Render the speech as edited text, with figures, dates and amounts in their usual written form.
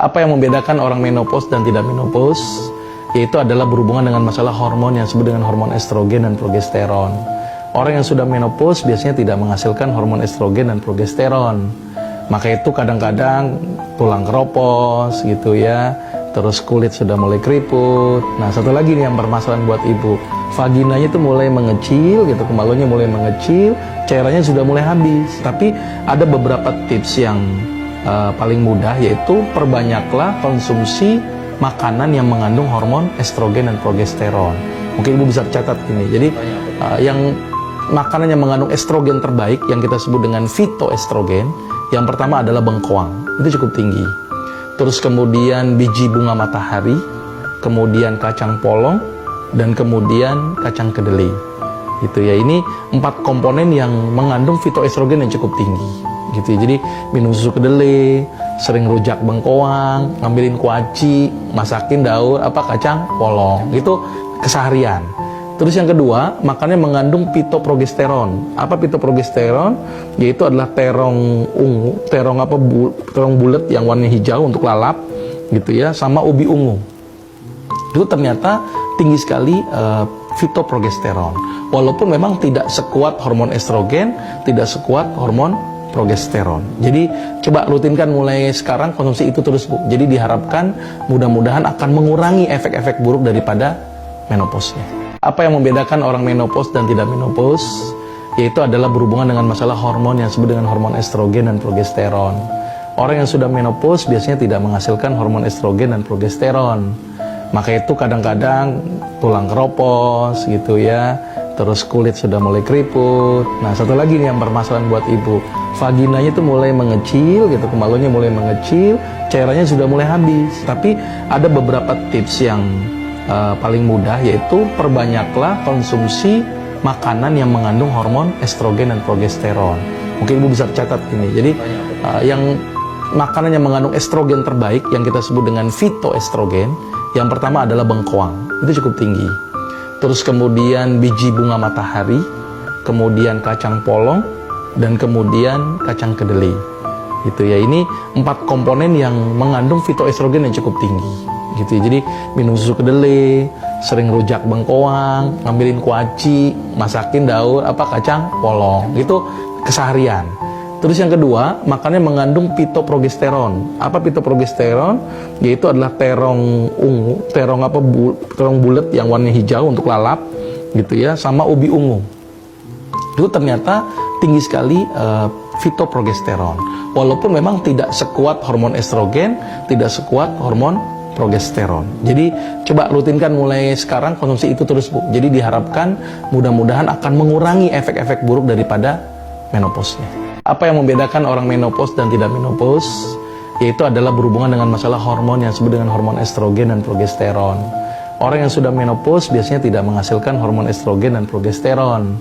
Apa yang membedakan orang menopause dan tidak menopause? Yaitu adalah berhubungan dengan masalah hormon yang disebut dengan hormon estrogen dan progesteron. Orang yang sudah menopause biasanya tidak menghasilkan hormon estrogen dan progesteron. Maka itu kadang-kadang tulang keropos gitu ya, terus kulit sudah mulai keriput. Nah, satu lagi nih yang bermasalahan buat ibu, vaginanya itu mulai mengecil gitu, kemaluannya mulai mengecil, cairannya sudah mulai habis. Tapi ada beberapa tips yang paling mudah, yaitu perbanyaklah konsumsi makanan yang mengandung hormon estrogen dan progesteron. Mungkin ibu bisa catat ini. Jadi yang makanan yang mengandung estrogen terbaik yang kita sebut dengan fitoestrogen, yang pertama adalah bengkoang, itu cukup tinggi. Terus kemudian biji bunga matahari, kemudian kacang polong, dan kemudian kacang kedelai. Gitu ya. Ini 4 komponen yang mengandung fitoestrogen yang cukup tinggi. Gitu ya. Jadi minum susu kedelai, sering rujak bengkoang, ngambilin kuaci, masakin daun kacang polong. Itu keseharian. Terus yang kedua, makannya mengandung pitoprogesteron. Apa pitoprogesteron? Yaitu adalah terong ungu, terong bulat yang warnanya hijau untuk lalap, gitu ya, sama ubi ungu. Itu ternyata tinggi sekali fitoprogesteron. Walaupun memang tidak sekuat hormon estrogen, tidak sekuat hormon progesteron. Jadi coba rutinkan mulai sekarang konsumsi itu terus, Bu. Jadi diharapkan mudah-mudahan akan mengurangi efek-efek buruk daripada menopause-nya. Apa yang membedakan orang menopause dan tidak menopause? Yaitu adalah berhubungan dengan masalah hormon yang disebut dengan hormon estrogen dan progesteron. Orang yang sudah menopause biasanya tidak menghasilkan hormon estrogen dan progesteron. Maka itu kadang-kadang tulang keropos gitu ya, terus kulit sudah mulai keriput. Nah, satu lagi nih yang bermasalahan buat ibu, vaginanya itu mulai mengecil gitu, kemaluannya mulai mengecil, cairannya sudah mulai habis. Tapi ada beberapa tips yang paling mudah, yaitu perbanyaklah konsumsi makanan yang mengandung hormon estrogen dan progesteron. Mungkin ibu bisa catat ini. Jadi yang makanan yang mengandung estrogen terbaik yang kita sebut dengan fitoestrogen, yang pertama adalah bengkoang, itu cukup tinggi. Terus kemudian biji bunga matahari, kemudian kacang polong, dan kemudian kacang kedelai. Gitu ya. Ini 4 komponen yang mengandung fitoestrogen yang cukup tinggi. Gitu ya. Jadi minum susu kedelai, sering rujak bengkoang, ngambilin kuaci, masakin daun kacang polong. Itu keseharian. Terus yang kedua, makannya mengandung pitoprogesteron. Apa pitoprogesteron? Yaitu adalah terong ungu, terong bulat yang warnanya hijau untuk lalap, gitu ya, sama ubi ungu. Itu ternyata tinggi sekali fitoprogesteron. Walaupun memang tidak sekuat hormon estrogen, tidak sekuat hormon progesteron. Jadi coba rutinkan mulai sekarang konsumsi itu terus, Bu. Jadi diharapkan mudah-mudahan akan mengurangi efek-efek buruk daripada menopause-nya. Apa yang membedakan orang menopause dan tidak menopause? Yaitu adalah berhubungan dengan masalah hormon yang disebut dengan hormon estrogen dan progesteron. Orang yang sudah menopause biasanya tidak menghasilkan hormon estrogen dan progesteron.